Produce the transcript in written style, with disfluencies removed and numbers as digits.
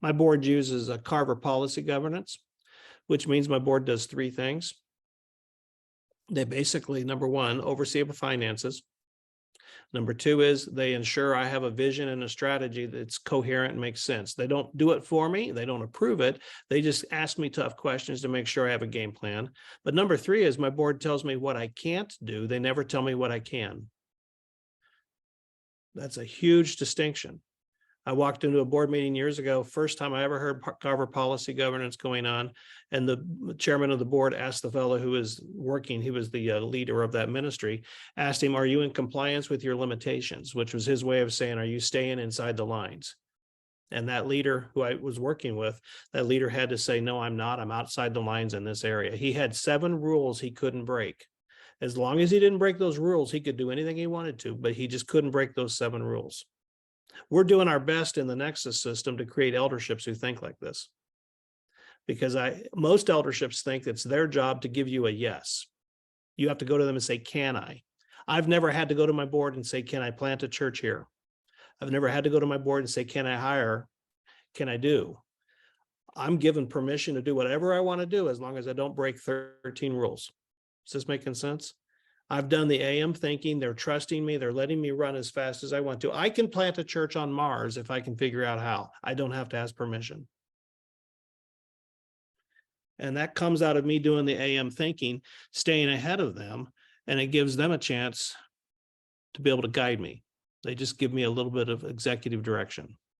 My board uses a Carver policy governance, which means my board does three things. They basically, number one, oversee our finances. Number two is they ensure I have a vision and a strategy that's coherent and makes sense. They don't do it for me. They don't approve it. They just ask me tough questions to make sure I have a game plan. But number three is my board tells me what I can't do. They never tell me what I can. That's a huge distinction. I walked into a board meeting years ago, first time I ever heard Carver policy governance going on, and the chairman of the board asked the fellow who was working, he was the leader of that ministry, asked him, are you in compliance with your limitations? Which was his way of saying, are you staying inside the lines? And that leader who I was working with, that leader had to say, no, I'm not. I'm outside the lines in this area. He had 7 rules he couldn't break. As long as he didn't break those rules, he could do anything he wanted to, but he just couldn't break those 7 rules. We're doing our best in the Nexus system to create elderships who think like this. Because most elderships think it's their job to give you a yes. You have to go to them and say, can I? I've never had to go to my board and say, can I plant a church here? I've never had to go to my board and say, can I hire? Can I do? I'm given permission to do whatever I want to do as long as I don't break 13 rules. Is this making sense? I've done the AM thinking, they're trusting me, they're letting me run as fast as I want to. I can plant a church on Mars if I can figure out how. I don't have to ask permission. And that comes out of me doing the AM thinking, staying ahead of them, and it gives them a chance to be able to guide me. They just give me a little bit of executive direction.